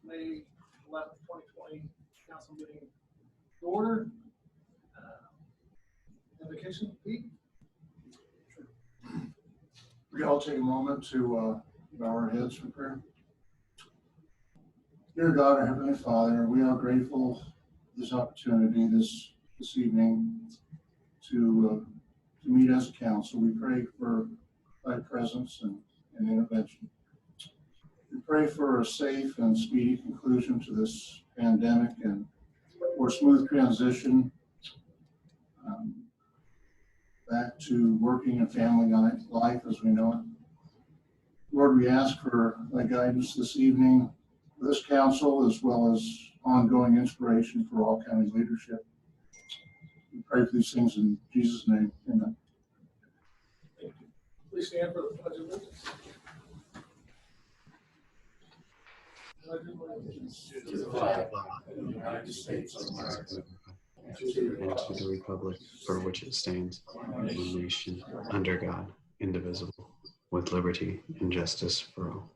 May 11th, 2020 council meeting to order. Invocation, Pete? We can all take a moment to bow our heads for prayer. Dear God, our Heavenly Father, we are grateful for this opportunity this evening to meet as a council. We pray for thy presence and intervention. We pray for a safe and speedy conclusion to this pandemic and for smooth transition back to working and family life as we know it. Lord, we ask for thy guidance this evening for this council as well as ongoing inspiration for all county leadership. We pray for these things in Jesus' name. Amen. Thank you. Please stand for the Pledge of Allegiance. To the flag of the United States of America, and to the republic for which it stands, one nation, under God, indivisible, with liberty and justice for all.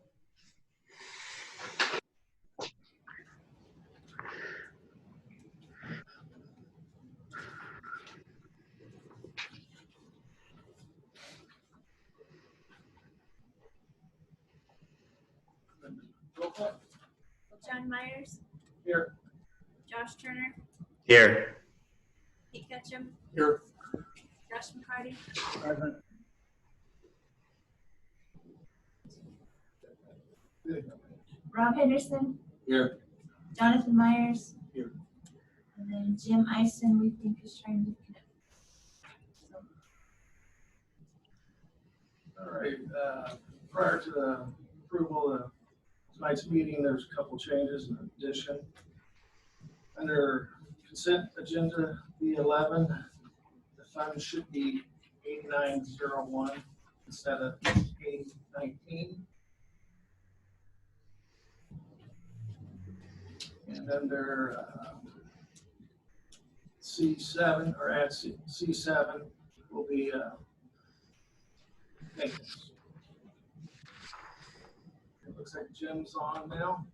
Roll call. John Myers, Here. Josh Turner, Here. Pete Ketchum, Here. Josh McCarty, Present. Rob Henderson, Here. Jonathan Myers, Here. and then Jim Eisen, we think is trying to connect. All right. Prior to the approval of tonight's meeting, there's a couple changes in addition. Under consent agenda B11, the fund should be 8901 instead of 8019. And under C7 or add C7 will be maintenance. It looks like Jim's on now.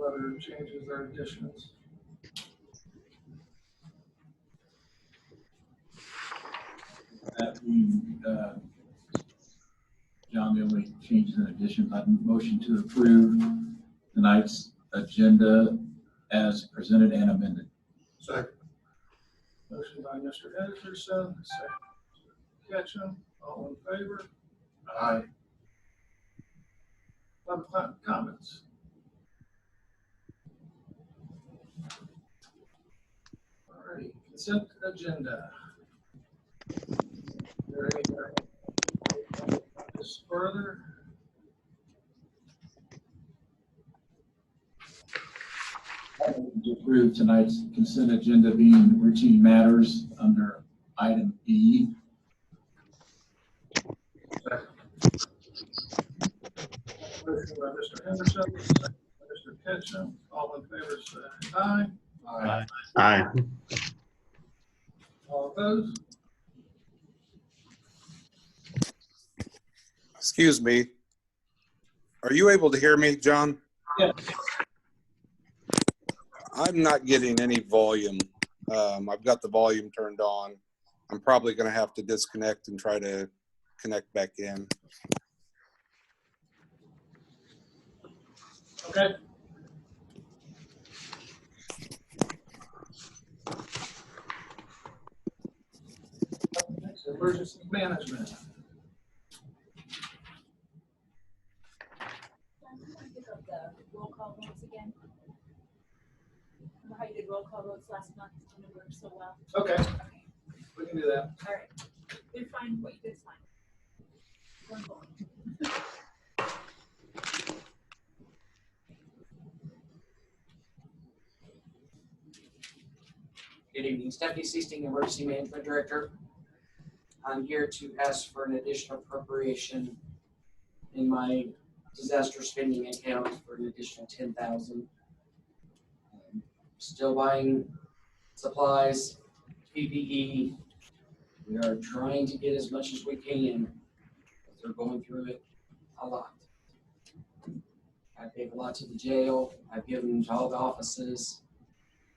Other changes or additions? John, the only changes and additions, I'd motion to approve tonight's agenda as presented and amended. Second. Motion by Mr. Henderson, second Mr. Ketchum, all in favor? Aye. Public comments? All righty, consent agenda. There any this further? To approve tonight's consent agenda being routine matters under item B. Motion by Mr. Henderson, second by Mr. Ketchum, all in favor say aye. Aye. Aye. All opposed? Excuse me. Are you able to hear me, John? Yes. I'm not getting any volume. I've got the volume turned on. I'm probably going to have to disconnect and try to connect back in. Okay. Next, emergency management. John, can you pick up the roll call votes again? Remember how you did roll call votes last month and it worked so well? Okay, Okay, we can do that. all right. You're fine, what you did is fine. One vote. Good evening, Stephanie Seasting, Emergency Management Director. I'm here to ask for an additional appropriation in my disaster spending account for an additional $10,000. Still buying supplies, PPE, We are trying to get as much as we can, but they're going through it a lot. I gave a lot to the jail. I've given to all the offices.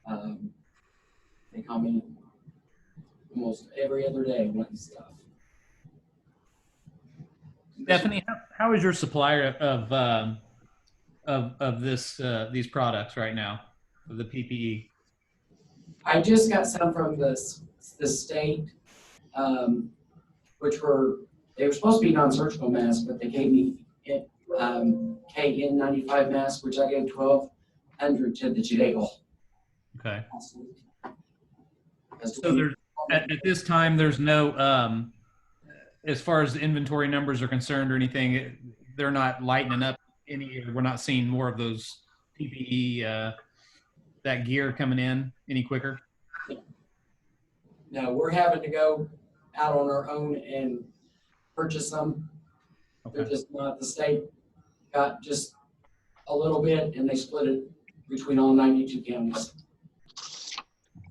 They call me almost every other day wanting stuff. Stephanie, how is your supplier of this these products right now, of the PPE? I just got some from the state, which they were supposed to be non-surgical masks, but they gave me KN95 masks, which I gave 1,200 to the jail. Okay. Because So there's at this time there's no as far as the inventory numbers are concerned or anything, they're not lightening up any. We're not seeing more of those PPE that gear coming in any quicker. no, we're having to go out on our own and purchase them. They're Okay. just not, the state got just a little bit and they split it between all 92 counties.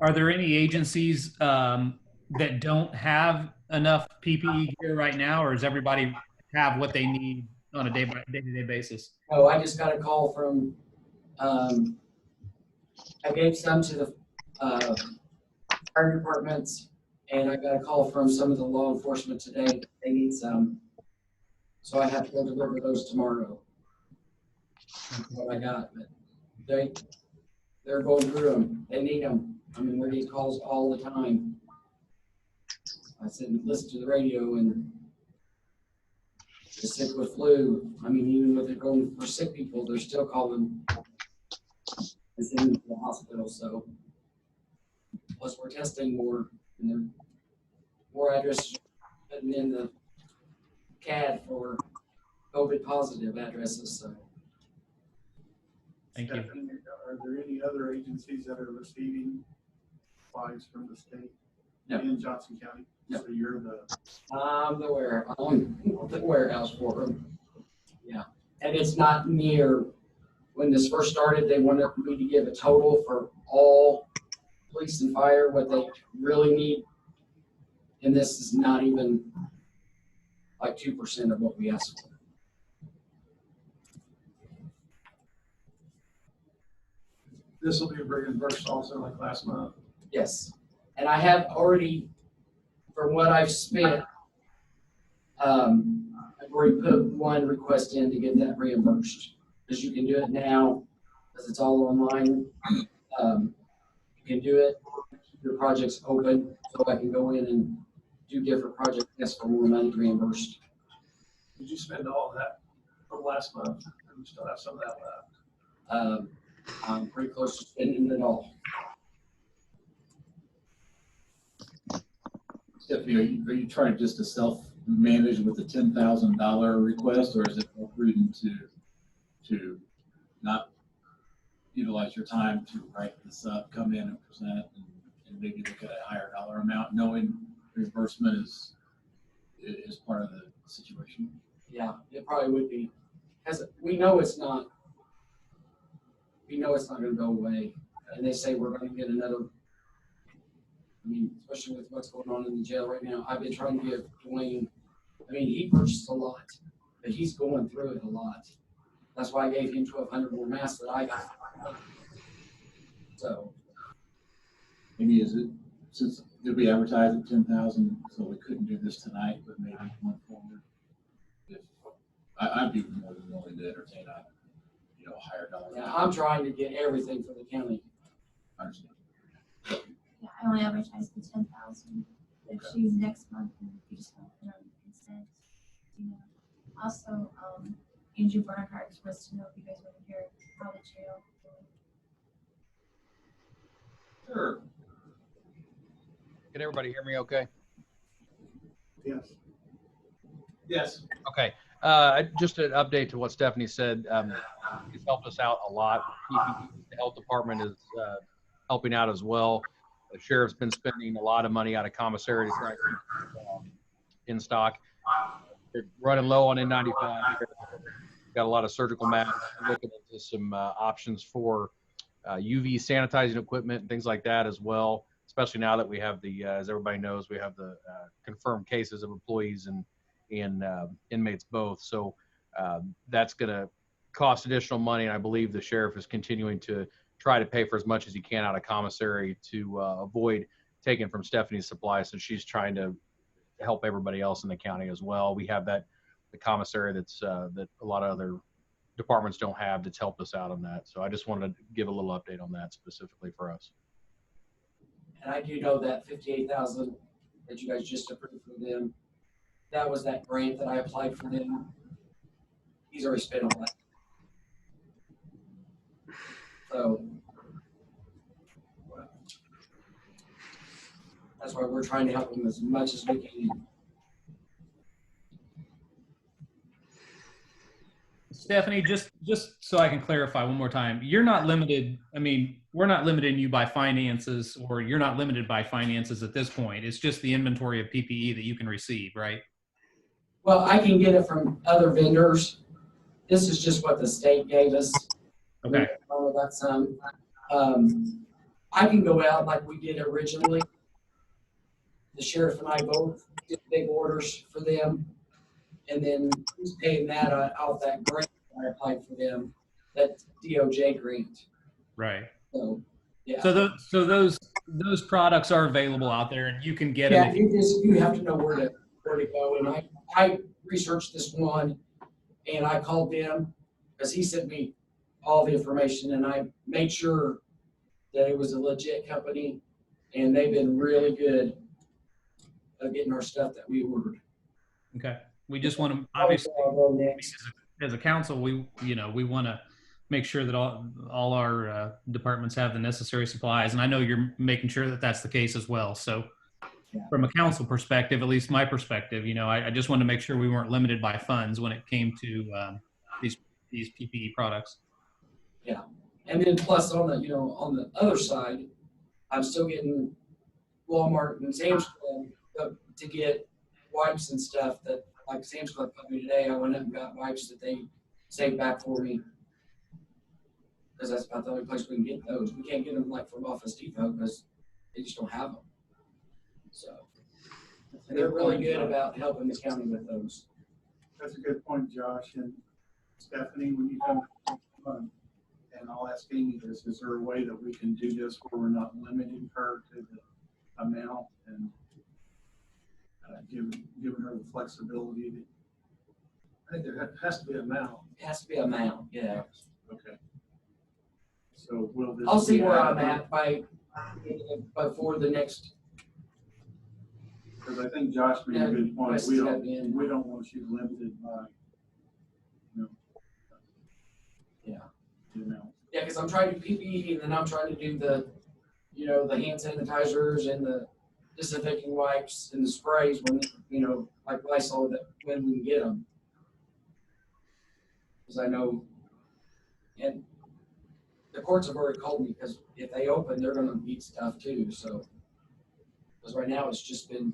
Are there any agencies that don't have enough PPE gear right now, or does everybody have what they need on a day-to-day basis? Oh, I just got a call from, I gave some to the fire departments, and I got a call from some of the law enforcement today. They need some. So I have to go deliver those tomorrow. That's what I got, but they're going through them. They need them. I mean, we get calls all the time. I said, listen to the radio and the sick with flu. I mean, even when they're going for sick people, they're still calling and sending them to the hospital. So plus we're testing more and there more addresses putting in the CAD for COVID positive addresses. So Thank you. Stephanie, are there any other agencies that are receiving supplies from the state? No. In Johnson County? No. So you're the, I'm the warehouse for them. Yeah, and it's not near, when this first started, they wanted me to give a total for all police and fire, what they really need. And this is not even like 2% of what we asked for. This will be reimbursed also like last month. Yes, and I have already, from what I've spent, I've already put one request in to get that reimbursed. Because you can do it now, because it's all online. You can do it, your project's open, so I can go in and do different projects, ask for more money reimbursed. Did you spend all of that from last month? Or you still have some of that left? I'm pretty close to spending it all. Stephanie, are you trying just to self-manage with the $10,000 request, or is it more prudent to not utilize your time to write this up, come in and present, and maybe look at a higher dollar amount, knowing reimbursement is part of the situation? Yeah, it probably would be, because we know it's not gonna go away. And they say we're gonna get another, I mean, especially with what's going on in the jail right now. I've been trying to give Dwayne, I mean, he purchased a lot, but he's going through it a lot. That's why I gave him 1,200 more masks that I got. So, Maybe since it'll be advertised at 10,000, so we couldn't do this tonight, but maybe going forward, if I'd be more than willing to entertain a higher dollar. yeah, I'm trying to get everything for the county. I understand. Yeah, I only advertised for 10,000. If she's next month, then you just want to put on consent, Also, Andrew Barnhart expressed to know if you guys want to hear how the jail. Sure. Can everybody hear me okay? Yes. Yes. Okay. Just an update to what Stephanie said. He's helped us out a lot. The health department is helping out as well. The sheriff's been spending a lot of money out of commissary to try and keep in stock. They're running low on N95. Got a lot of surgical masks. We're looking into some options for UV sanitizing equipment and things like that as well. especially now that we have the, as everybody knows, we have the confirmed cases of employees and inmates both. So that's going to cost additional money, and I believe the sheriff is continuing to try to pay for as much as he can out of commissary to avoid taking from Stephanie's supply, since she's trying to help everybody else in the county as well. We have the commissary that's that a lot of other departments don't have, that's helped us out on that. So I just wanted to give a little update on that specifically for us. And I do know that 58,000 that you guys just approved for them, that was that grant that I applied for them. He's already spent all that. So that's why we're trying to help them as much as we can. Stephanie, just so I can clarify one more time, you're not limited. I mean, we're not limiting you by finances, or you're not limited by finances at this point. It's just the inventory of PPE that you can receive, right? Well, I can get it from other vendors. This is just what the state gave us. Okay. Oh, that's I can go out like we did originally. The sheriff and I both did big orders for them, and then who's paying that out that grant I applied for them, that DOJ grant. Right. So yeah. So those products are available out there, and you can get Yeah, them. you have to know where to go. And I researched this one, and I called them because he sent me all the information, and I made sure that it was a legit company, and they've been really good at getting our stuff that we ordered. Okay. We just want to, obviously, as a council, we want to make sure that all our departments have the necessary supplies, and I know you're making sure that that's the case as well. So from a council perspective, at least my perspective, I just wanted to make sure we weren't limited by funds when it came to these PPE products. Yeah. And then plus on the other side, I'm still getting Walmart and Sam's Club to get wipes and stuff that, like Sam's Club put me today. I went up and got wipes that they saved back for me, because that's about the only place we can get those. We can't get them like from Office Depot because they just don't have them. So and they're really good about helping the county with those. That's a good point, Josh. And Stephanie, when you come on, and I'll ask Amy this, is there a way that we can do this where we're not limiting her to the amount and giving her the flexibility? I think there has to be an amount. It has to be a amount, yeah. Okay. So will this? I'll see be where I'm adequate? at before the next. Because I think Josh made a good point. West We step in. don't want you limited by, Yeah. the amount. Yeah, because I'm trying to do PPE, and then I'm trying to do the hand sanitizers and the disinfecting wipes and the sprays when, like Lysol, that when we can get them. Because I know, and the courts have already called me, because if they open, they're going to need stuff too. So, because right now it's just been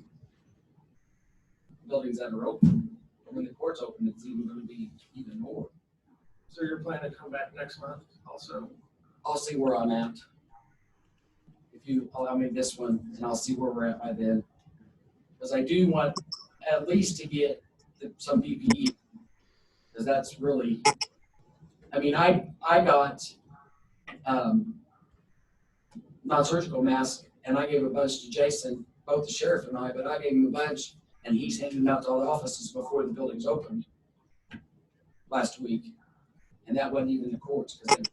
buildings that are open. But when the courts open, it's even going to be even more. So you're planning to come back next month also? I'll see where I'm at. If you allow me this one, and I'll see where we're at by then. Because I do want at least to get some PPE, because that's really, I got non-surgical masks, and I gave a bunch to Jason, both the sheriff and I, but I gave him a bunch, and he's handing them out to all the offices before the buildings opened last week. And that wasn't even the courts, because they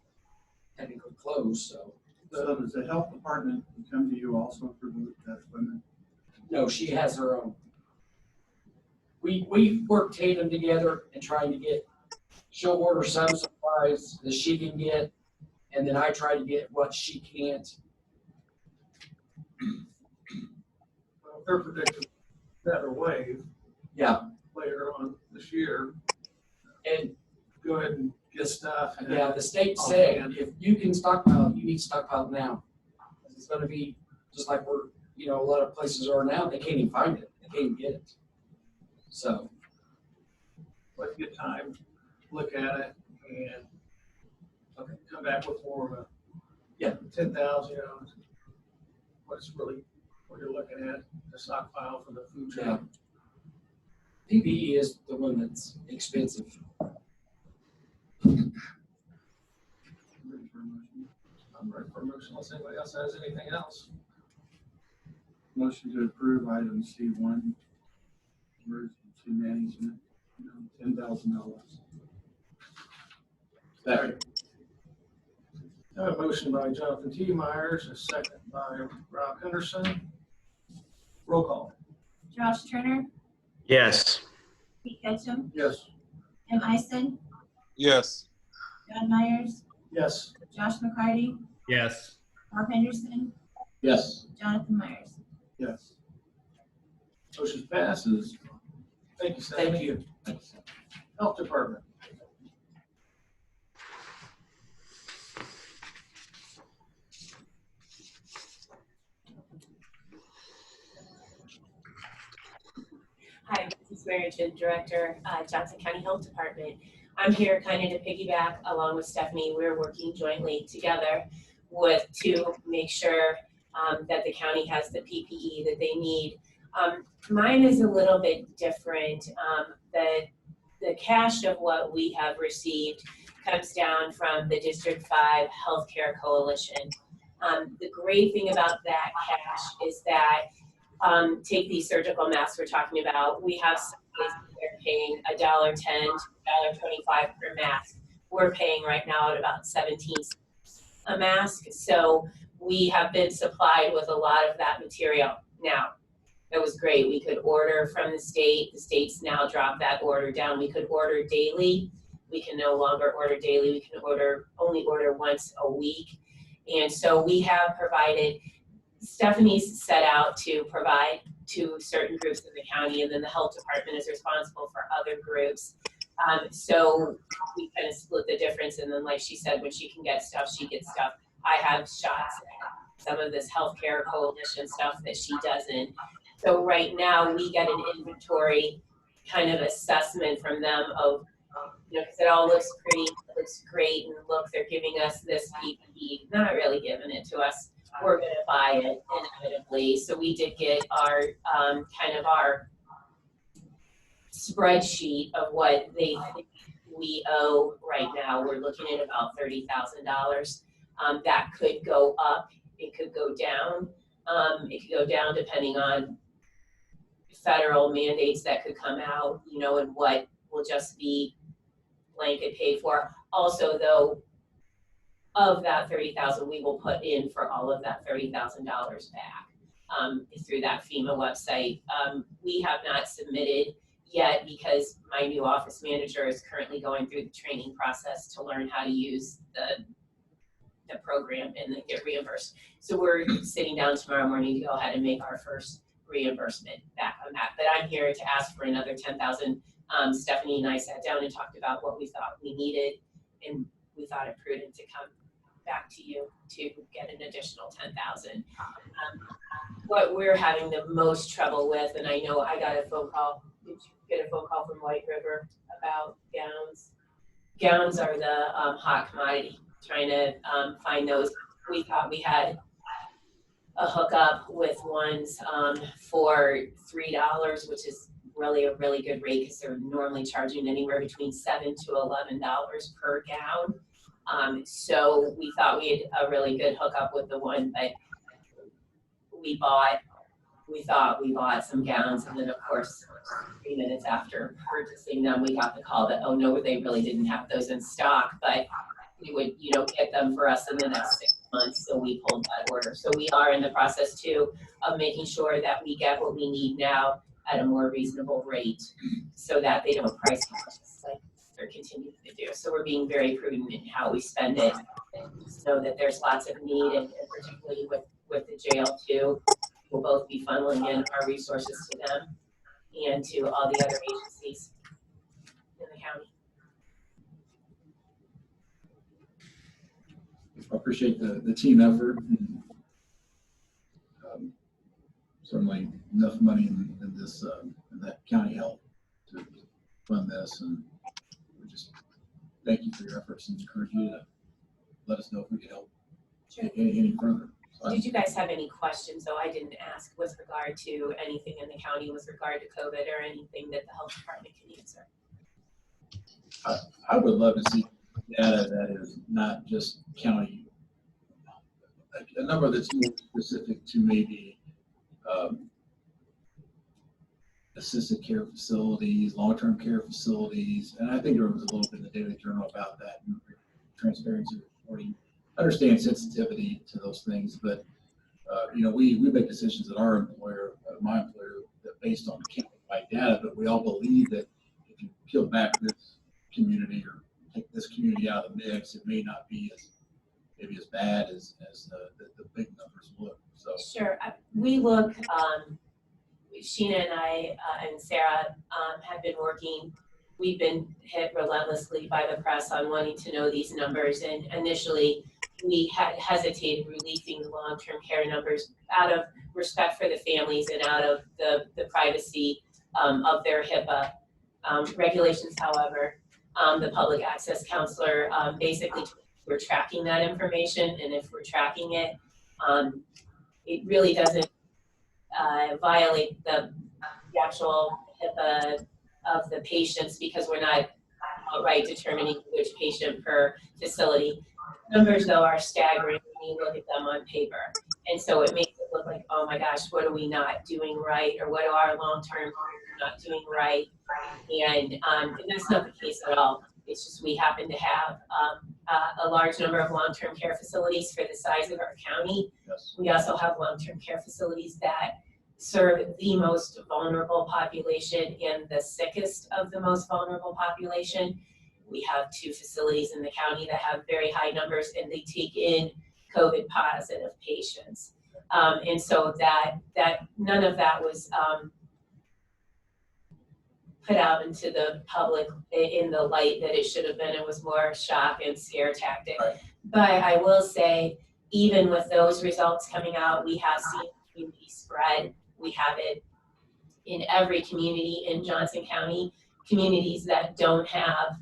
technically closed, so. So does the health department come to you also for that equipment? No, she has her own. We work tandem together and trying to get, she'll order some supplies that she can get, and then I try to get what she can't. Well, if they're predicting another wave Yeah, later on this year, and go ahead and get stuff. and- yeah, the state said if you can stockpile, you need to stockpile now. It's gonna be just like we're, a lot of places are now, they can't even find it, they can't even get it. So, Let's get time, look at it, and come back with more of a. Yeah. 10,000, what's really, what you're looking at, the stockpile for the food Yeah. truck. PPE is the one that's expensive. I'm ready for a motion unless anybody else has anything else. Motion to approve item C1, emergency management, $10,000. Second. I have a motion by Jonathan T. Myers, a second by Rob Henderson. Roll call. Josh Turner, Yes. Pete Ketchum, Yes. Tim Eisen, Yes. John Myers, Yes. Josh McCarty, Yes. Rob Henderson, Yes. Jonathan Myers. Yes. Motion passes. Thank you, Stephanie. Thank you. Health Department. Hi, this is Mary Jane, Director, Johnson County Health Department. I'm here kind of to piggyback along with Stephanie. We're working jointly together to make sure that the county has the PPE that they need. Mine is a little bit different. The cash of what we have received comes down from the District 5 Healthcare Coalition. The great thing about that cash is that take these surgical masks we're talking about. We have some places that are paying $1.10 to $1.25 per mask. We're paying right now at about 17 cents a mask. So we have been supplied with a lot of that material. Now, it was great. We could order from the state. The state's now dropped that order down. We could order daily. We can no longer order daily. We can only order once a week. And so we have provided. Stephanie's set out to provide to certain groups in the county, and then the health department is responsible for other groups. So we kind of split the difference, and then like she said, when she can get stuff, she gets stuff. I have shots at some of this healthcare coalition stuff that she doesn't. So right now we get an inventory kind of assessment from them of, because it all looks pretty, it looks great, and look, they're giving us this PPE, not really giving it to us. We're going to buy it inevitably. So we did get our kind of our spreadsheet of what they think we owe right now. We're looking at about $30,000. That could go up. It could go down. It could go down depending on federal mandates that could come out, and what will just be blanket paid for. Also, though, of that $30,000, we will put in for all of that $30,000 back through that FEMA website. We have not submitted yet because my new office manager is currently going through the training process to learn how to use the program and then get reimbursed. So we're sitting down tomorrow morning to go ahead and make our first reimbursement back on that. But I'm here to ask for another $10,000. Stephanie and I sat down and talked about what we thought we needed, and we thought it prudent to come back to you to get an additional 10,000. What we're having the most trouble with, and I know I got a phone call. Did you get a phone call from White River about gowns? Gowns are the hot commodity. Trying to find those. We thought we had a hookup with ones for $3, which is really a really good rate because they're normally charging anywhere between $7 to $11 per gown. So we thought we had a really good hookup with the one, but we thought we bought some gowns, and then of course 3 minutes after purchasing them, we got the call that, oh no, they really didn't have those in stock, but we would, get them for us in the next 6 months. So we pulled that order. So we are in the process too of making sure that we get what we need now at a more reasonable rate so that they don't price us like they're continuing to do. So we're being very prudent in how we spend it, so that there's lots of need, and particularly with the jail too. We'll both be funneling in our resources to them and to all the other agencies in the county. I appreciate the team effort. Certainly enough money in this in that county health to fund this, and we just thank you for your efforts and encourage you to let us know if we can help any further. Did you guys have any questions, though I didn't ask, with regard to anything in the county with regard to COVID or anything that the health department can answer? I would love to see data that is not just county, a number that's more specific to maybe assisted care facilities, long-term care facilities, and I think there was a little bit in the Daily Journal about that, and transparency reporting. Understand sensitivity to those things, but we make decisions at our employer, my employer, that based on county-wide data, but we all believe that if you peel back this community or take this community out of the mix, it may not be as bad as the big numbers look. So Sure. We look, Sheena and I and Sarah have been working. We've been hit relentlessly by the press on wanting to know these numbers. And initially, we had hesitated releasing the long-term care numbers out of respect for the families and out of the privacy of their HIPAA regulations. However, the public access counselor basically, we're tracking that information, and if we're tracking it, it really doesn't violate the actual HIPAA of the patients, because we're not outright determining which patient per facility. Numbers, though, are staggering when you look at them on paper. And so it makes it look like, oh my gosh, what are we not doing right? Or what are our long-term care not doing right? And that's not the case at all. It's just we happen to have a large number of long-term care facilities for the size of our county. yes. We also have long-term care facilities that serve the most vulnerable population and the sickest of the most vulnerable population. We have 2 facilities in the county that have very high numbers, and they take in COVID positive patients. And so that none of that was put out into the public in the light that it should have been. It was more shock and scare tactic. Right. But I will say, even with those results coming out, we have seen community spread. We have it in every community in Johnson County, communities that don't have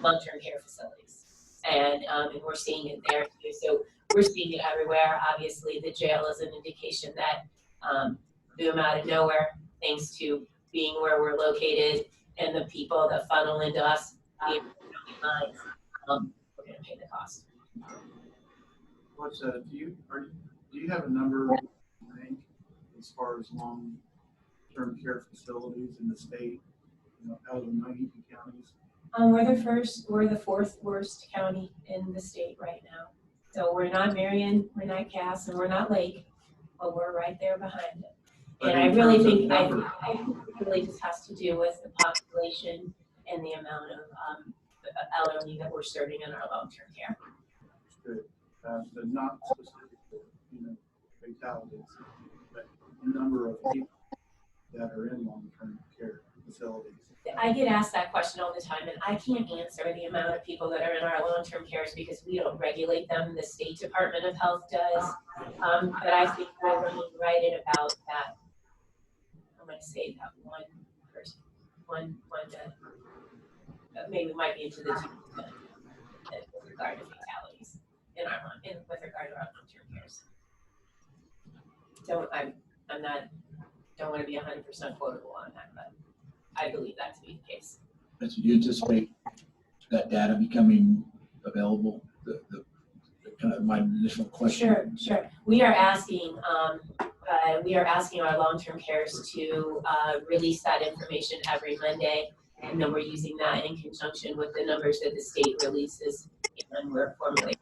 long-term care facilities. And we're seeing it there too. So we're seeing it everywhere. Obviously, the jail is an indication that boom out of nowhere, thanks to being where we're located and the people that funnel into us, we're going to pay the cost. What's do you have a number, I think, as far as long-term care facilities in the state, out of the 92 counties? We're the 4th worst county in the state right now. So we're not Marion, we're not Cass, and we're not Lake, but we're right there behind it. But And I in really terms of think, I number. think it really just has to do with the population and the amount of elderly that we're serving in our long-term care. Good. But not specific to, fatalities, but the number of people that are in long-term care facilities. I get asked that question all the time, and I can't answer the amount of people that are in our long-term cares because we don't regulate them. The State Department of Health does. But I think we're running right at about that. I'm going to say that one person, one death. Maybe might be into the 2% with regard to fatalities with regard to our long-term cares. Don't want to be 100% quotable on that, but I believe that to be the case. But do you anticipate that data becoming available? The kind of my initial question. Sure. We are asking our long-term cares to release that information every Monday, and then we're using that in conjunction with the numbers that the state releases, and we're formulating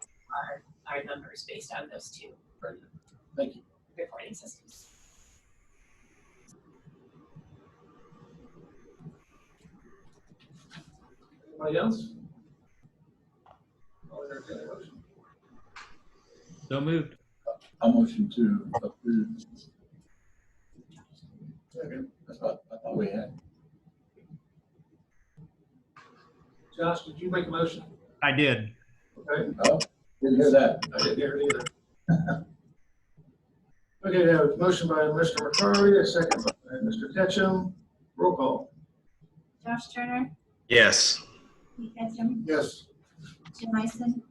our numbers based on those 2 Thank you. reporting systems. Anybody else? I'll entertain a motion. So moved. I'll motion to approve. Second. That's what I thought we had. Josh, did you make a motion? I did. Okay, Oh, didn't hear that. I didn't hear it either. Okay, we have a motion by Mr. McCarty, a second by Mr. Ketchum. Roll call. Josh Turner, Yes. Pete Ketchum, Yes. Jim Ison,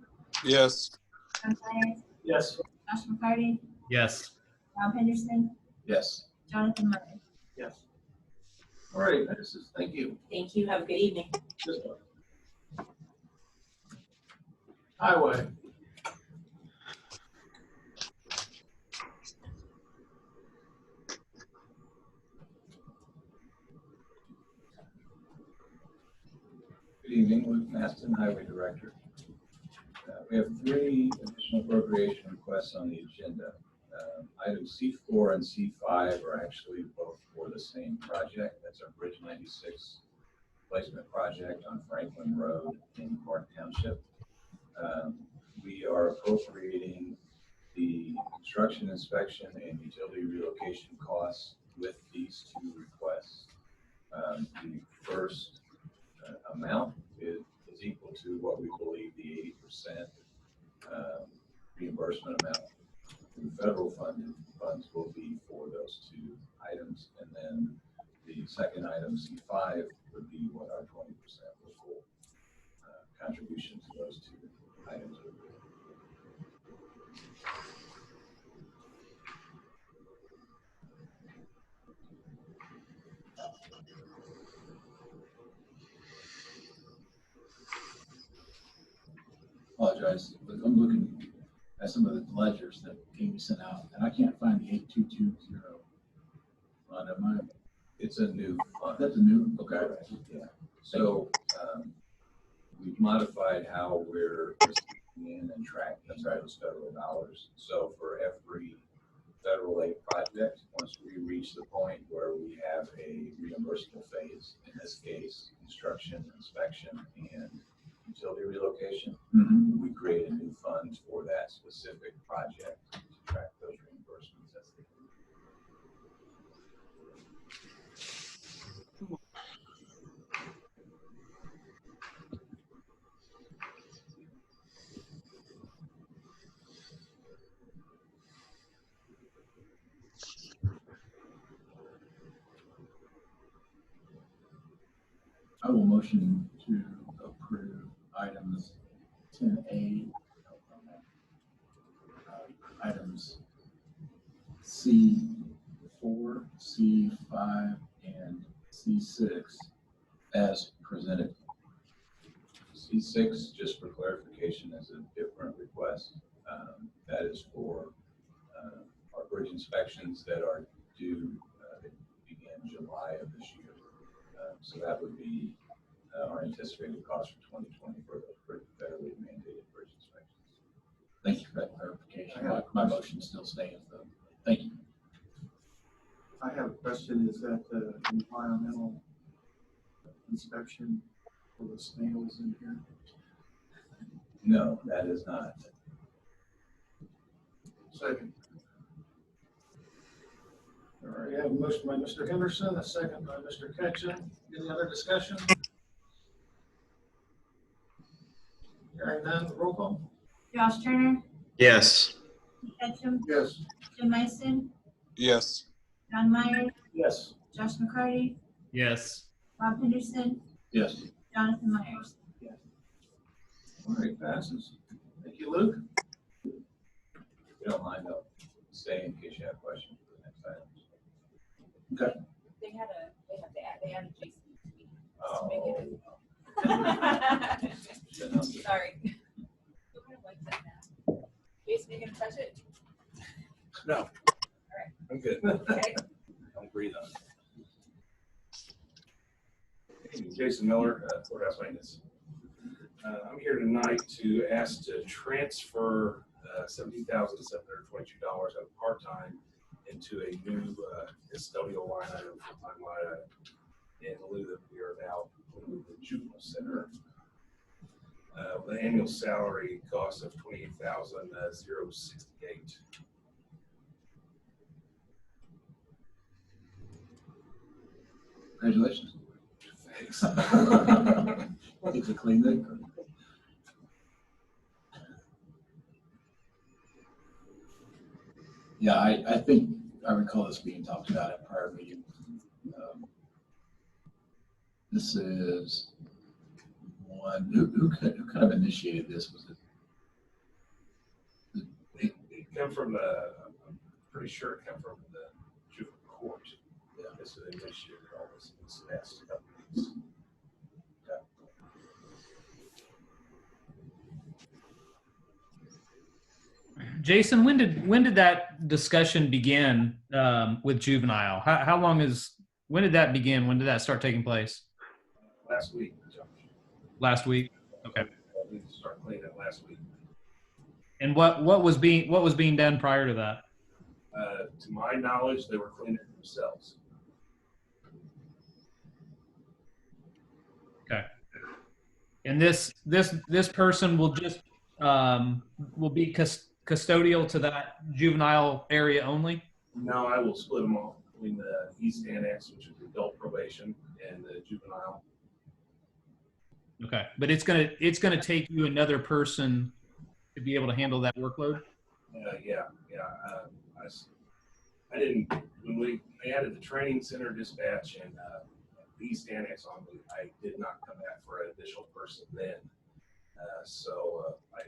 Yes. Tom Myers, Yes. Josh McCarty, Yes. Rob Henderson, Yes. Jonathan Myers. Yes. All right, passes. Thank you. Thank you. Have a good evening. Good one. Highway. Good evening, Luke Maston, Highway Director. We have 3 additional appropriation requests on the agenda. Items C4 and C5 are actually both for the same project. That's our Bridge 96 replacement project on Franklin Road in Clark Township. We are appropriating the construction inspection and utility relocation costs with these 2 requests. The first amount is equal to what we believe the 80% reimbursement amount. The federal funds will be for those 2 items, and then the second item, C5, would be what our 20% full contribution to those 2 items would be. Apologize, but I'm looking at some of the ledgers that Amy sent out, and I can't find the 8220 fund. It's a new fund. That's a new, okay. Yeah. So we've modified how we're receiving in and tracking those federal dollars. So for every federal aid project, once we reach the point where we have a reimbursable phase, in this case, construction, inspection, and utility relocation, we create a new fund for that specific project to track those reimbursements as they come. I will motion to approve items 10A, items C4, C5, and C6 as presented. C6, just for clarification, is a different request. That is for our bridge inspections that are due that begin July of this year. So that would be our anticipated cost for 2020 for those federally mandated bridge inspections. Thank you for that clarification. My motion still stands though. Thank you. I have a question. Is that the environmental inspection for the snails in here? No, that is not. Second. All right, I have a motion by Mr. Henderson, a second by Mr. Ketchum. Any other discussion? Hearing none, roll call. Josh Turner, Yes. Ketchum, Yes. Jim Mason, Yes. John Myers, Yes. Josh McCarty, Yes. Rob Henderson, Yes. Jonathan Myers. All right, passes. Thank you, Luke. If you don't mind, I'll stay in case you have questions for the next item. Okay. They added Jason. Oh. Sorry. Jason, you gonna touch it? No. I'm good. Okay. Don't breathe on it. Jason Miller, Courthouse Maintenance. I'm here tonight to ask to transfer $17,722 out of part-time into a new custodial line item, full-time line item, in lieu that we are now putting the juvenile center. With an annual salary cost of $28,068. Congratulations. Thanks. It's a clean day. Yeah, I think I recall this being talked about at prior meeting. This is one, who kind of initiated this? Was it? It came from pretty sure it came from the juvenile court. Yeah, this is initiated all this past couple weeks. Jason, when did that discussion begin with juvenile? How long when did that begin? When did that start taking place? Last week. Last week. Okay. We started cleaning it last week. And what was being done prior to that? To my knowledge, they were cleaning it themselves. Okay. And this person will just will be custodial to that juvenile area only? No, I will split them off between the East Annex, which is adult probation, and the juvenile. Okay, but it's gonna take you another person to be able to handle that workload? Yeah. I didn't, when we added the training center dispatch and the East Annex on me, I did not come back for an additional person then. So I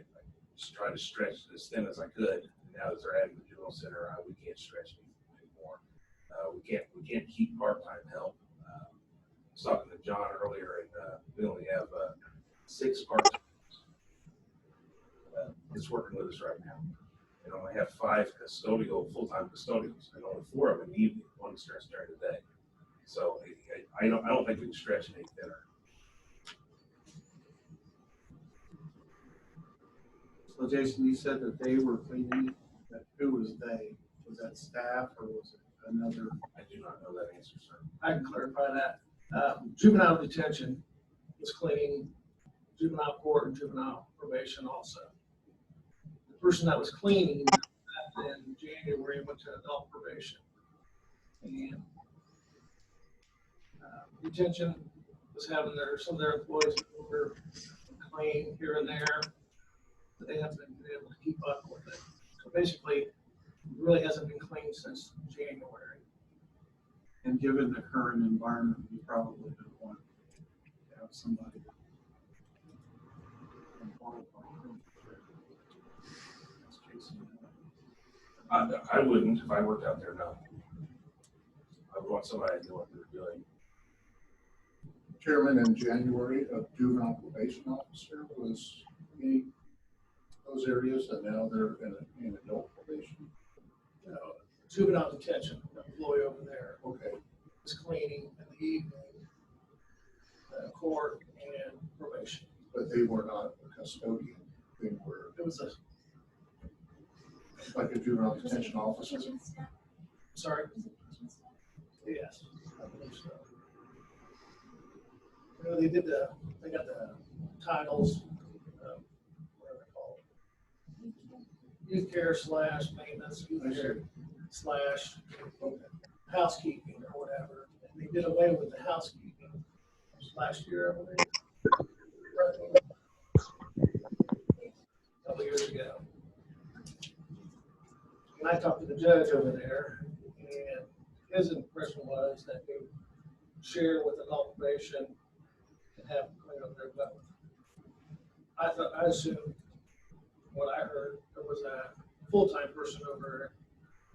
just tried to stretch it as thin as I could. Now that they're adding the juvenile center, we can't stretch anymore. We can't keep part-time help. I was talking to John earlier, and we only have 6 part-time that's working with us right now. And only have 5 full-time custodials, and only 4 of them in the evening. 1 starts during the day. So I don't think we can stretch any thinner. So Jason, you said that they were cleaning. Who was they? Was that staff or was it another? I do not know that answer, sir. I can clarify that. Juvenile detention was cleaning juvenile court and juvenile probation also. The person that was cleaning in January went to adult probation. And detention was having some of their employees were clean here and there, but they haven't been able to keep up with it. So basically, it really hasn't been clean since January. And given the current environment, you probably would want to have somebody. I wouldn't if I worked out there, no. I would want somebody to know what they're doing. Chairman, in January, a juvenile probation officer was in those areas, and now they're in adult probation. Juvenile detention, the employee over there Okay. was cleaning in the evening, court and probation. But they were not a custodian. They were It was like a juvenile detention officer. sorry? Yes, I believe so. They got the titles, what are they called? Youth care / maintenance, youth care / housekeeping or whatever. And they did away with the housekeeping last year, I believe. A couple years ago. And I talked to the judge over there, and his impression was that they share with adult probation and have them clean up their both. I assumed what I heard, there was a full-time person over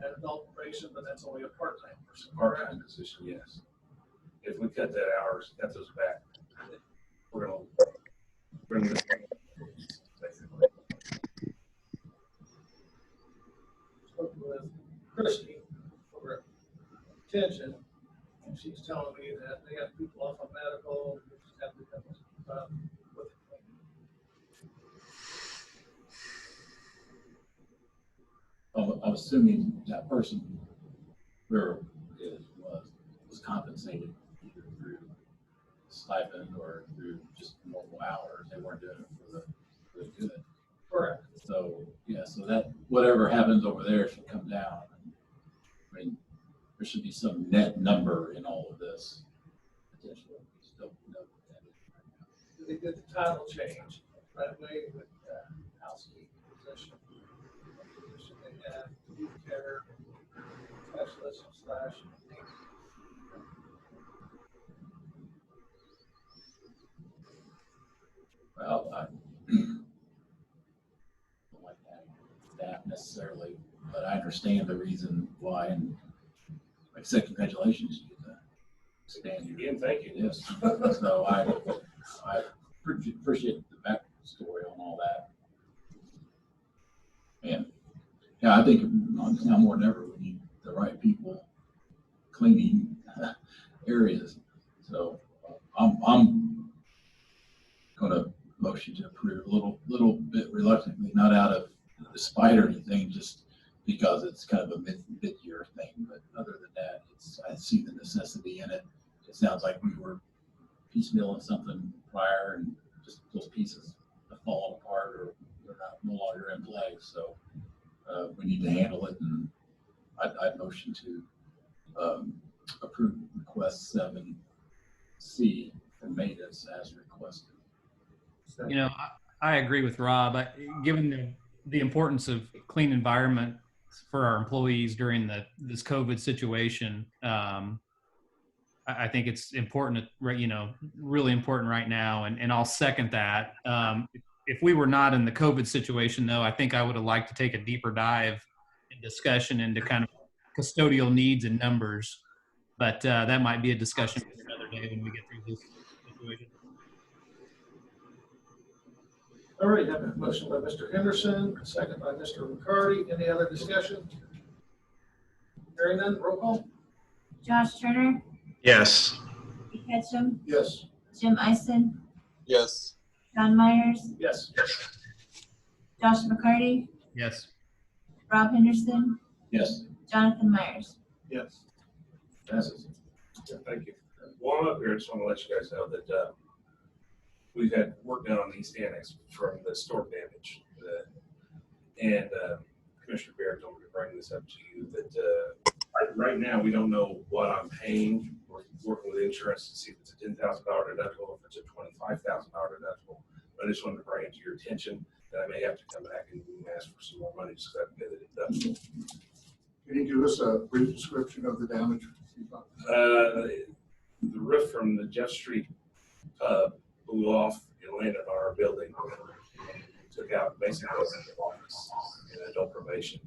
at adult probation, but that's only a part-time person. Part-time position, yes. If we cut that hours, cut those back, we're gonna bring this. Spoke with Christie over at detention, and she's telling me that they got people off on medical, and they just have to come with the I'm assuming that person was compensated either through stipend or through just normal hours. They weren't doing it for the good. Correct. So, yeah, so that, whatever happens over there should come down. I mean, there should be some net number in all of this. Potentially, we just don't know what that is right now. They did the title change right away with housekeeping position. They had youth care specialist / Well, I don't like that staff necessarily, but I understand the reason why, and like I said, congratulations. You get to stand here. Again, thank you. Yes. So I appreciate the backstory on all that. And yeah, I think now more than ever, we need the right people cleaning areas. So I'm gonna motion to approve a little bit reluctantly, not out of despite or anything, just because it's kind of a mid-year thing. But other than that, I see the necessity in it. It sounds like we were piecemealing something prior, and just those pieces have fallen apart, or they're no longer in play. So we need to handle it, and I'd motion to approve request 7C for maintenance as requested. You know, I agree with Rob. Given the importance of clean environment for our employees during this COVID situation, I think it's important, really important right now. And I'll second that. If we were not in the COVID situation, though, I think I would have liked to take a deeper dive in discussion into kind of custodial needs and numbers. But that might be a discussion for another day when we get through this situation. All right, have a motion by Mr. Henderson, a second by Mr. McCarty. Any other discussion? Hearing none, roll call. Josh Turner, Yes. Pete Ketchum, Yes. Jim Ison, Yes. John Myers, Yes. Josh McCarty, Yes. Rob Henderson, Yes. Jonathan Myers. Yes. Passes. Yeah, thank you. While I'm up here, I just want to let you guys know that we've had work done on the East Annex from the storm damage. And Commissioner Baird told me to bring this up to you that right now we don't know what I'm paying. We're working with insurance to see if it's a $10,000 deductible, if it's a $25,000 deductible. But I just wanted to bring it to your attention that I may have to come back and ask for some more money so that I can pay the deductible. Can you give us a brief description of the damage? The roof from the Jeff Street pub blew off and landed on our building. And took out basically the office and adult probation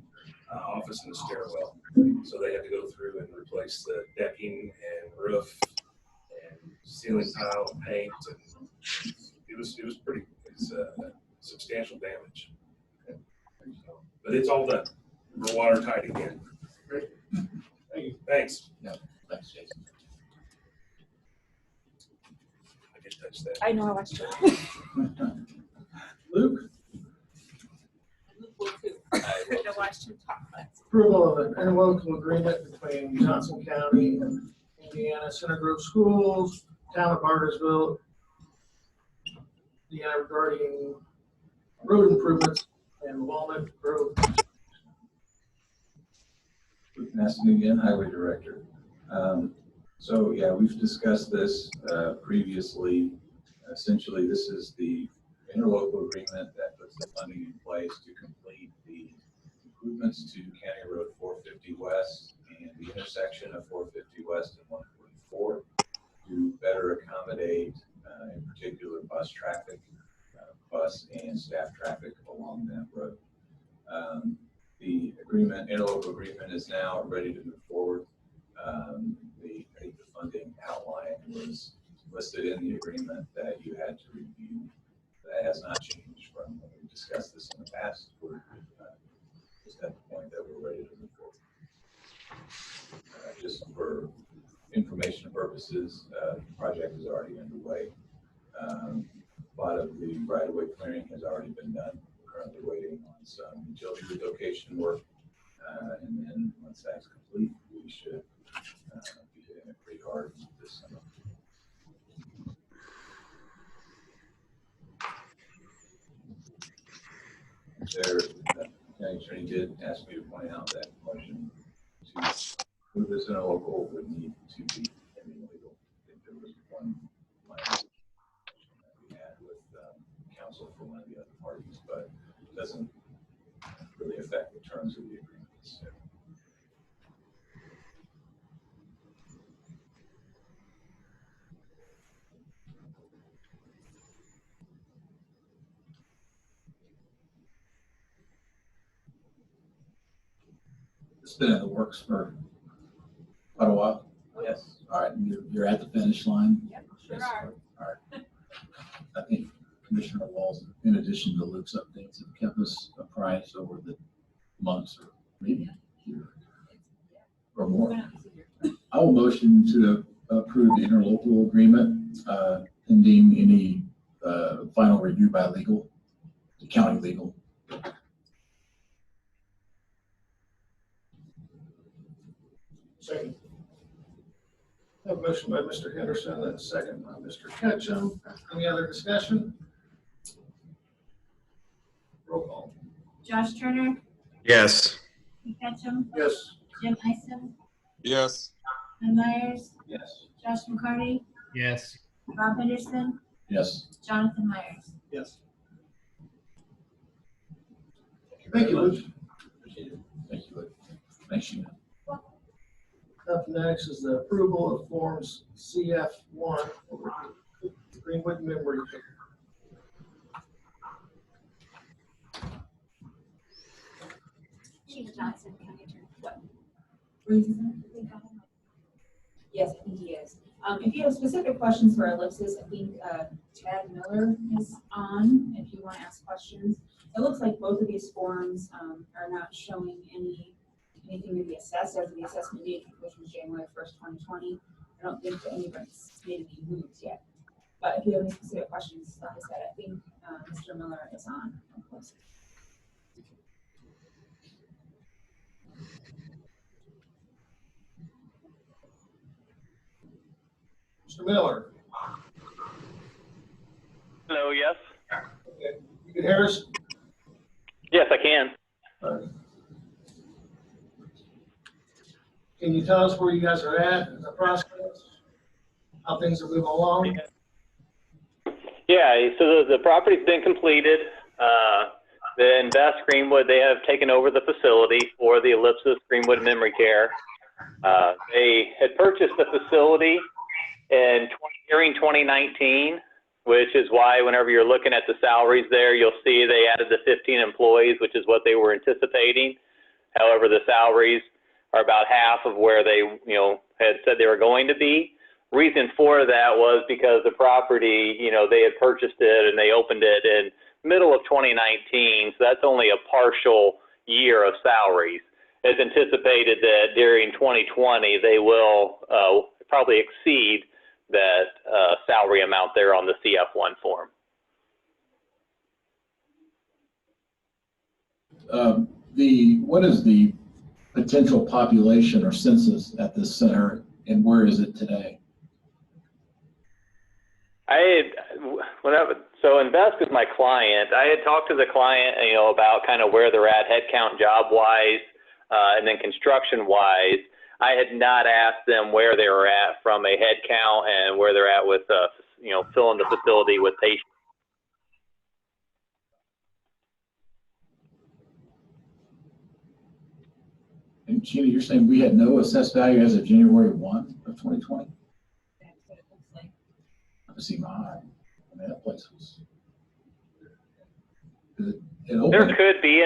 office and the stairwell. So they had to go through and replace the decking and roof and ceiling tile and paint. And it was substantial damage. So, but it's all done. We're watertight again. Great. Thank you. Thanks. Yeah. Thanks, Jason. I can touch that. I know I watched it. Luke, I watched him talk. approval of an interlocal agreement between Johnson County and Indiana Center Grove Schools, Town of Bartersville, Indiana regarding road improvements in Walnut Grove. Luke Maston again, Highway Director. So yeah, we've discussed this previously. Essentially, this is the interlocal agreement that puts the funding in place to complete the improvements to County Road 450 West and the intersection of 450 West and 144 to better accommodate, in particular, bus traffic, bus and staff traffic along that road. The interlocal agreement is now ready to move forward. The funding outline was listed in the agreement that you had to review. That has not changed from when we discussed this in the past. We're just at the point that we're ready to move forward. Just for information purposes, the project is already underway. A lot of the right-of-way clearing has already been done. We're currently waiting on some utility relocation work. And then once that's complete, we should be hitting it pretty hard this summer. The county attorney did ask me to point out that motion to move this interlocal would need to be legal. I think there was one line that we had with counsel for one of the other parties, but it doesn't really affect the terms of the agreement. So. been in the works for quite a while. Yes. All right, you're at the finish line. Yep, sure are. All right. I think Commissioner Walls, in addition to Luke's updates, have kept us apprised over the months or maybe a year or more. I will motion to approve the interlocal agreement, pending any final review by legal, the county legal. Second. A motion by Mr. Henderson and a second by Mr. Ketchum. Any other discussion? Roll call. Josh Turner, Yes. Keith Ketchum, Yes. Jim Isom, Yes. Ken Myers, Yes. Josh McCarty, Yes. Rob Henderson, Yes. Jonathan Myers. Yes. Thank you, Luke. Appreciate it. Thank you, Luke. Thanks, Sheena. Up next is the approval of forms CF1, Greenwood Memory Care. Sheena Johnson, County Attorney. What? Yes, I think he is. If you have specific questions for ellipsis, I think Chad Miller is on if you want to ask questions. It looks like both of these forms are not showing anything to be assessed as of the assessment date, which was January 1st, 2020. I don't think that any rents need to be moved yet. But if you have any specific questions, like I said, I think Mr. Miller is on. Mr. Miller. Hello, yes? Okay. You can hear us? Yes, I can. Can you tell us where you guys are at in the process? How things are moving along? Yeah, so the property's been completed. The Invest Greenwood, they have taken over the facility for the Ellipsis Greenwood Memory Care. They had purchased the facility during 2019, which is why whenever you're looking at the salaries there, you'll see they added the 15 employees, which is what they were anticipating. However, the salaries are about half of where they, had said they were going to be. Reason for that was because the property, they had purchased it and they opened it in middle of 2019. So that's only a partial year of salaries. It's anticipated that during 2020, they will probably exceed that salary amount there on the CF1 form. What is the potential population or census at this center, and where is it today? So Invest is my client. I had talked to the client, about kind of where they're at headcount job-wise, and then construction-wise. I had not asked them where they were at from a head count and where they're at with, filling the facility with patients. And Sheena, you're saying we had no assessed value as of January 1 of 2020? That's what it looks like. I see mine. I mean, that place was. There could be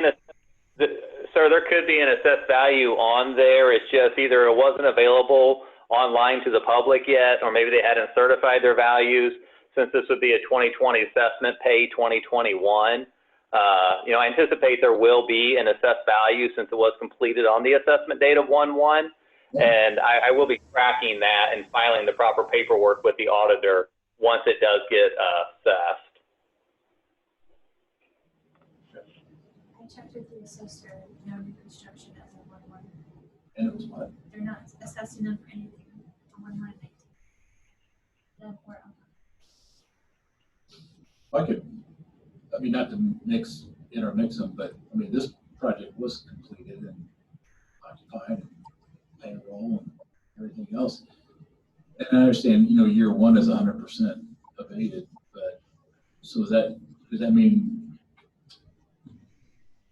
there could be an assessed value on there. It's just either it wasn't available online to the public yet, or maybe they hadn't certified their values. Since this would be a 2020 assessment, pay 2021. I anticipate there will be an assessed value since it was completed on the assessment date of 1/1, and I will be tracking that and filing the proper paperwork with the auditor once it does get assessed. I checked with the assessor, no new construction as of 1/1. And it was what? They're not assessing them for anything on 1/1/19. Not to intermix them, but I mean, this project was completed and occupied and payroll and everything else. And I understand, year one is 100% abated, but so does that mean?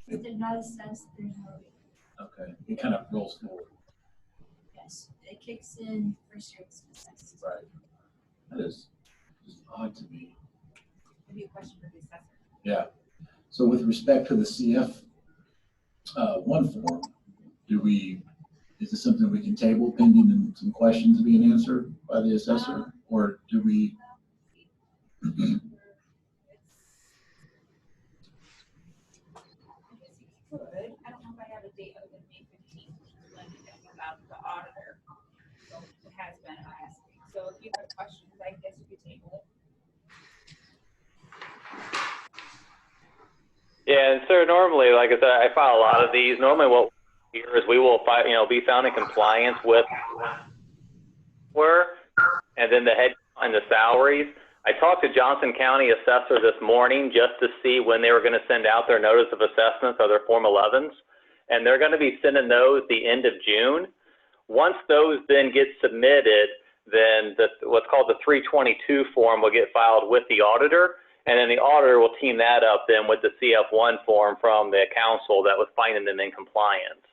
If they're not assessed, there's no rebate. Okay, it kind of rolls forward. Yes, it kicks in first year it's assessed. Right. That is just odd to me. Maybe a question for the assessor. Yeah. So with respect to the CF one form, do we is this something we can table pending and some questions being answered by the assessor? Or do we? Good. I don't know if I have a date other than May 15th, which is when it comes out the auditor. So it has been last week. So if you have questions, I guess you could table it. Yeah, and sir, normally, like I said, I file a lot of these. Normally what we do is we will be found in compliance with and then the head and the salaries. I talked to Johnson County Assessor this morning just to see when they were going to send out their notice of assessments or their Form 11s. And they're going to be sending those the end of June. Once those then get submitted, then what's called the 322 form will get filed with the auditor. And then the auditor will team that up then with the CF1 form from the council that was finding them in compliance.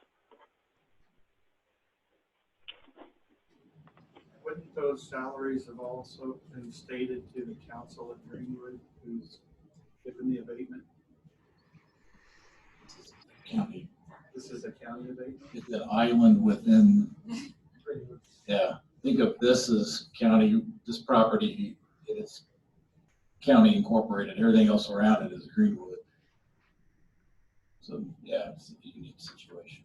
Wouldn't those salaries have also been stated to the council at Greenwood who's given the abatement? County. This is a county abatement? It's an island within, yeah, think of this as county, this property, it's county incorporated, everything else around it is Greenwood. So, yeah, it's a unique situation.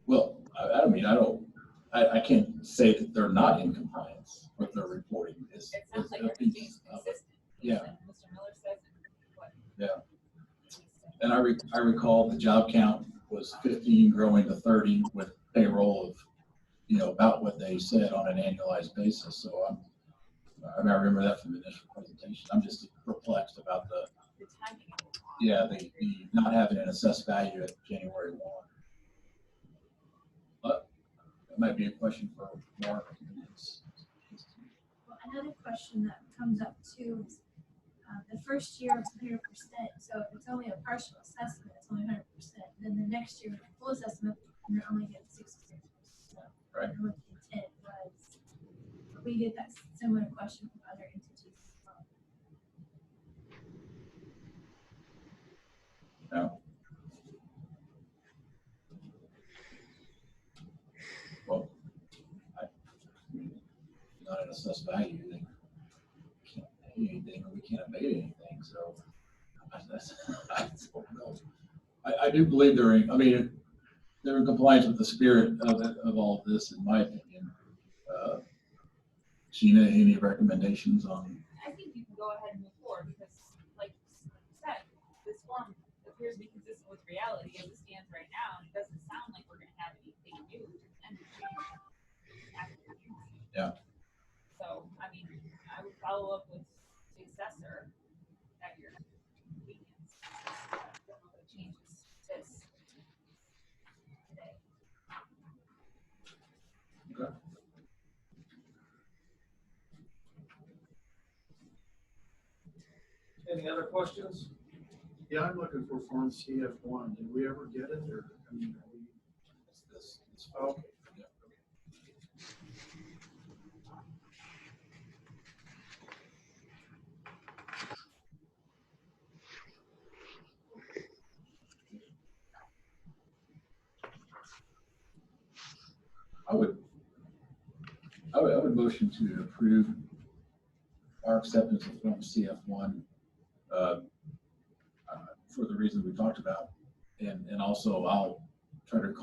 Well, I can't say that they're not in compliance with their reporting. It sounds like everything's consistent. Yeah. Mr. Miller says what? Yeah. And I recall the job count was 15 growing to 30 with payroll of, about what they said on an annualized basis. So I remember that from the initial presentation. I'm just perplexed about the timing. The not having an assessed value at January 1. But that might be a question for Mark. Well, another question that comes up too is the first year it's 100%. So if it's only a partial assessment, it's only 100%. Then the next year, full assessment, you're only getting 66%. Right. And what the intent was. But we get that similar question from other entities as well. No. Well, not an assessed value. They can't pay anything, or we can't abate anything. So I don't know. I do believe they're in compliance with the spirit of all of this, in my opinion. Sheena, any recommendations on? I think you can go ahead and move forward because, like you said, this form appears to be consistent with reality as it stands right now. And it doesn't sound like we're going to have anything new to the end of June. Yeah. So, I would follow up with the assessor at your convenience. I don't know if it changes this today. Okay. Any other questions? Yeah, I'm looking for Form CF1. Did we ever get it, or, are we? It's Okay. Yeah. I would motion to approve our acceptance of Form CF1 for the reasons we talked about, and also I'll try to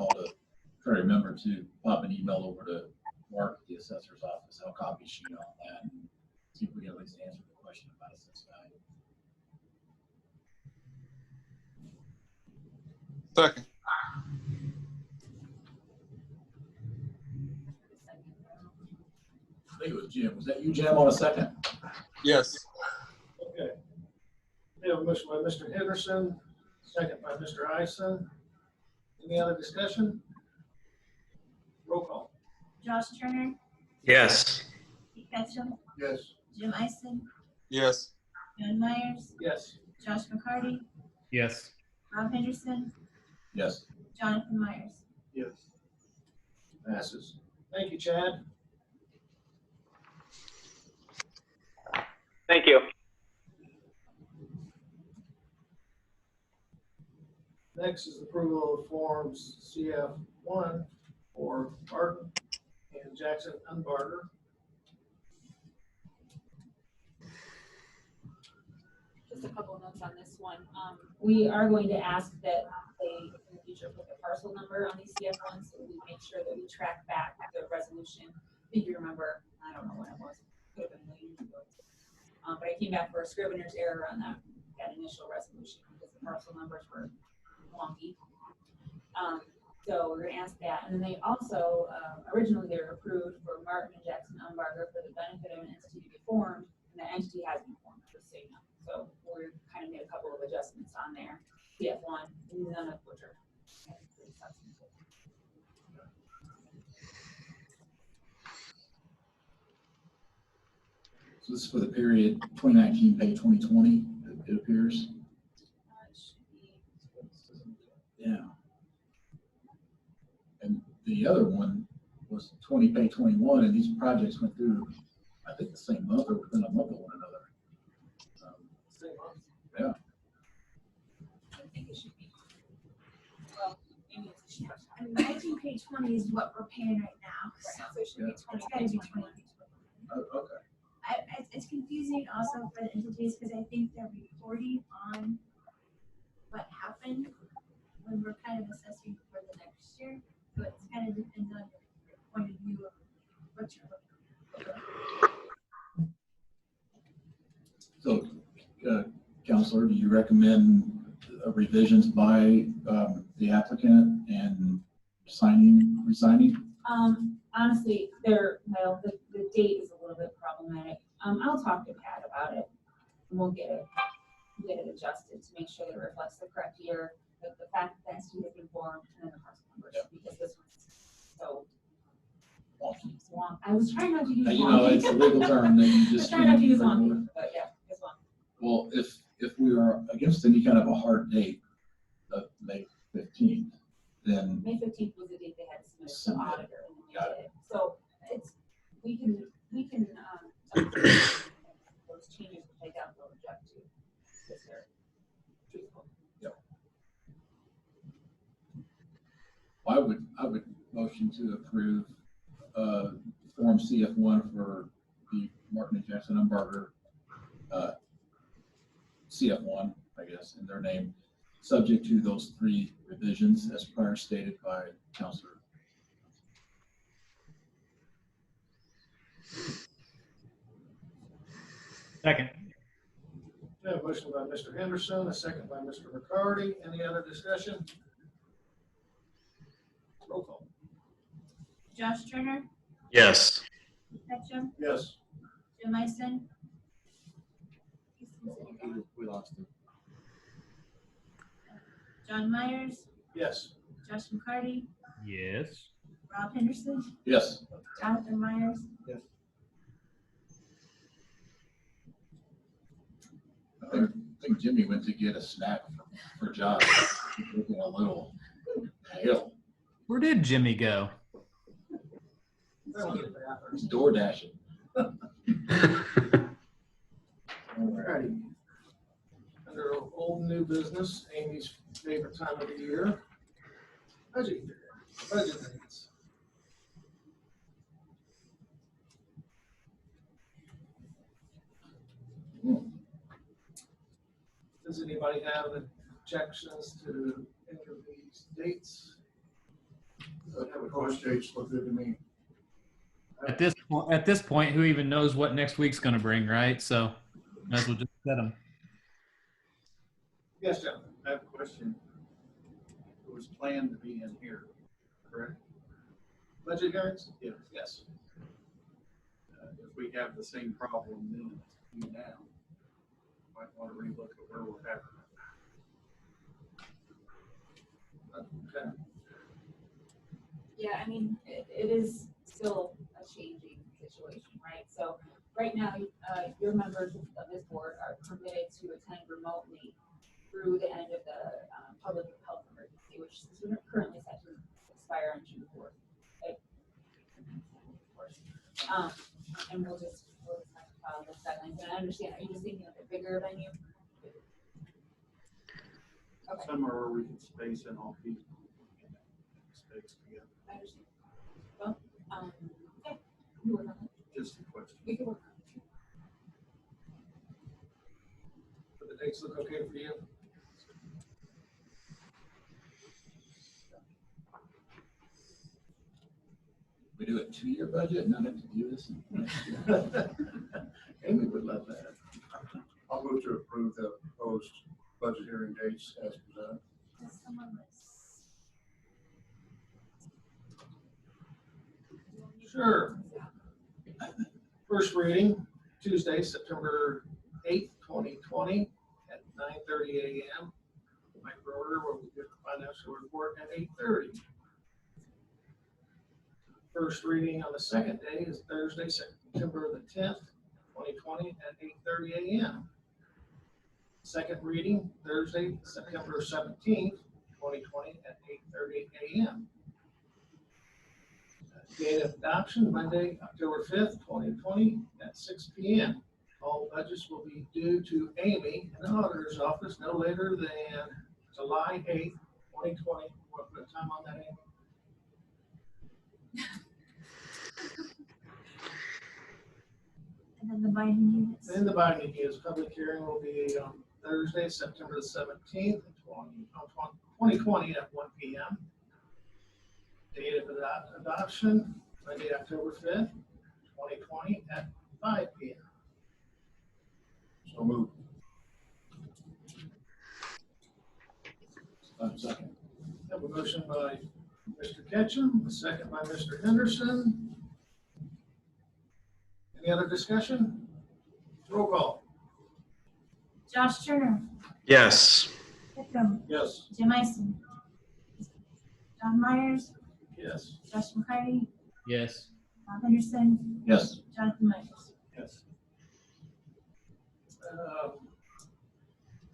remember to pop an email over to Mark at the assessor's office. I'll copy sheet on that and see if we can at least answer the question about assessed value. Second. I think it was Jim. Was that you, Jim, on a second? Yes. Okay. We have a motion by Mr. Henderson, second by Mr. Ison. Any other discussion? Roll call. Josh Turner, Yes. Pete Ketchum, Yes. Jim Ison, Yes. John Myers, Yes. Josh McCarty, Yes. Rob Henderson, Yes. Jonathan Myers. Yes. Passes. Thank you, Chad. Thank you. Next is approval of forms CF1 for Martin and Jackson Unbarger. Just a couple of notes on this one. We are going to ask that they, in the future, put the parcel number on these CF1s, so we make sure that we track back the resolution. If you remember, I don't know when it was, could have been millions ago. But I came back for a scrivener's error on that initial resolution because the parcel numbers were wonky. So we're gonna ask that. And then they also, originally they were approved for Martin and Jackson Unbarger for the benefit of an entity to be formed, and the entity has been formed, just so you know. So we're kind of made a couple of adjustments on there. CF1, none of which are pretty substantive. So this is for the period 2019, pay 2020, it appears. Yeah. And the other one was 20, pay 21, and these projects went through, I think, the same month or within a month of one another. Yeah. I think it should be. Well, maybe it's a short. And 19 page 20 is what we're paying right now. So So it should be 20. it's gotta be 20. Oh, okay. It's confusing also for the entities because I think they're reporting on what happened when we're kind of assessing for the next year. So it's kind of depends on your point of view of what you're looking for. So, Counselor, do you recommend revisions by the applicant and resigning? Honestly, the date is a little bit problematic. I'll talk to Pat about it and we'll get it adjusted to make sure that it reflects the correct year, the fact that the entity has been formed and then the parcel numbers, because this one's so wonky. I was trying not to use wonky. You know, it's a legal term that you just. I'm trying not to use wonky, but yeah, it's wonky. Well, if we are against any kind of a hard date of May 15th, then. May 15th was the date they had submitted to the auditor and then they did it. So we can those changes which I doubt they'll object to because they're truthful. Yep. I would motion to approve Form CF1 for the Martin and Jackson Unbarger CF1, I guess, in their name, subject to those 3 revisions as prior stated by Counselor. Second. We have a motion by Mr. Henderson, a second by Mr. McCarty. Any other discussion? Roll call. Josh Turner, Yes. Ketchum, Yes. Jim Ison, We lost him. John Myers, Yes. Josh McCarty, Yes. Rob Henderson, Yes. Jonathan Myers. Yes. I think Jimmy went to get a snack for Josh. He's looking a little ill. Where did Jimmy go? He's door dashing. Alrighty. Under old and new business, Amy's favorite time of the year. Budget dates. Does anybody have objections to any of these dates? Course dates look good to me. At this point, who even knows what next week's going to bring, right? So, might as well just set them. Yes, John. I have a question. It was planned to be in here, correct? Budget hearings? Yes. Yes. If we have the same problem then as now, might want to relook at where we're at. Okay. Yeah, I mean, it is still a changing situation, right? So right now, your members of this board are permitted to attend remotely through the end of the public health emergency, which is currently set to expire on June 4th. And we'll just have to follow the guidelines. And I understand, are you just thinking of a bigger venue? Okay. somewhere where we can space in all people. Space together, I understand. Well, okay, we work on it. just a question. We can work on it. But the dates look okay for you? We do a 2-year budget, not have to do this. Amy would love that. I'll move to approve the proposed budget hearing dates as presented. That's the one that's. Sure. First reading, Tuesday, September 8th, 2020 at 9:30 a.m. Micro order will get the financial report at 8:30. First reading on the second day is Thursday, September the 10th, 2020 at 8:30 a.m. Second reading, Thursday, September 17th, 2020 at 8:30 a.m. Date of adoption, Monday, October 5th, 2020 at 6 p.m. All budgets will be due to Amy in the auditor's office no later than July 8th, 2020. What time on that, Amy? And then the binding units. Then the binding units public hearing will be on Thursday, September the 17th, 2020 at 1 p.m. Date of adoption, Monday, October 5th, 2020 at 5 p.m. So moved. Second. Have a motion by Mr. Ketchum, a second by Mr. Henderson. Any other discussion? Roll call. Josh Turner, Yes. Hickam, Yes. Jim Ison, John Myers, Yes. Josh McCarty, Yes. Bob Henderson, Yes. Jonathan Myers. Yes.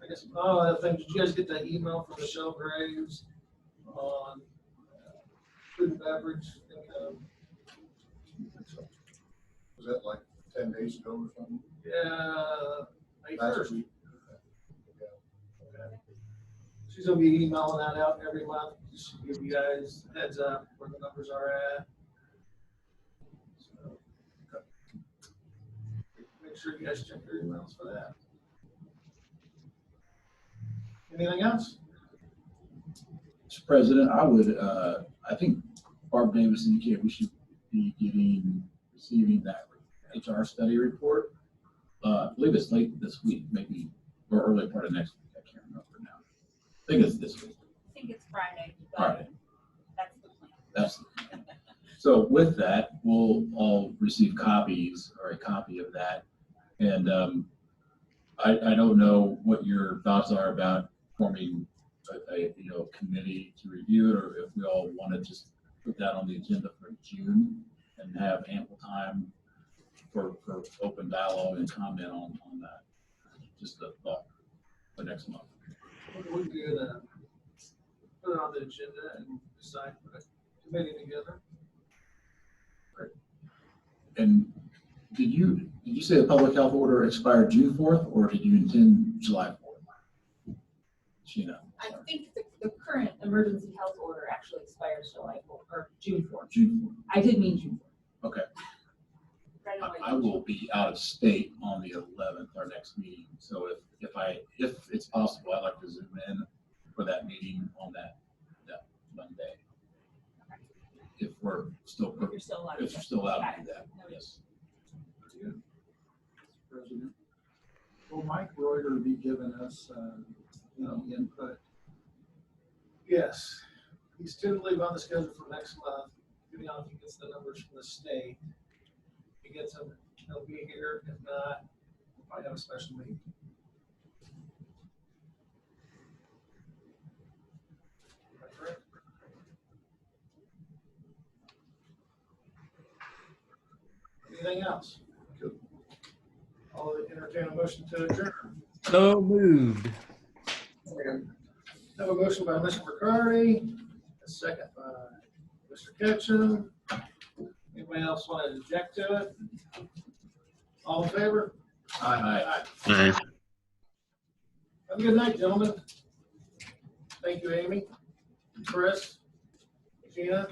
I guess, other thing, did you guys get that email from Michelle Graves on food and beverage income? Was that like 10 days ago or something? Yeah, May Last 1st. week. Okay. She's gonna be emailing that out every month, just to give you guys a heads up where the numbers are at. So, make sure you guys check your emails for that. Anything else? Mr. President, I would, I think Barb Davis indicated we should be receiving that HR study report. I believe it's late this week, maybe, or early part of next week. I can't remember now. I think it's this week. I think it's Friday, Friday. but that's the plan. That's, so with that, we'll all receive copies or a copy of that. And I don't know what your thoughts are about forming a committee to review it, or if we all want to just put that on the agenda for June and have ample time for open dialogue and comment on that. Just a thought for next month. We could put it on the agenda and decide to put a committee together. And did you say the public health order expired June 4th, or did you intend July 4th? Sheena. I think the current emergency health order actually expires July 4th, or June 4th. June I did mean June 4th. 4th. Okay. Right on my I will be out of state on the 11th, our next meeting. So if it's possible, I'd like to zoom in for that meeting on that Monday. If we're still, You're still allowed. if you're still allowed to do that, Okay. yes. President, will Mike Reuter be giving us, input? Yes, he's tentatively on the schedule for next month, depending on if he gets the numbers from the state. If he gets them, he'll be here. If not, we'll probably have a special meeting. Is that correct? Anything else? I'll entertain a motion to adjourn. So moved. Have a motion by Mr. McCarty, a second by Mr. Ketchum. Anybody else want to object to it? All in favor? Aye. Have a good night, gentlemen. Thank you, Amy, Chris, Gina.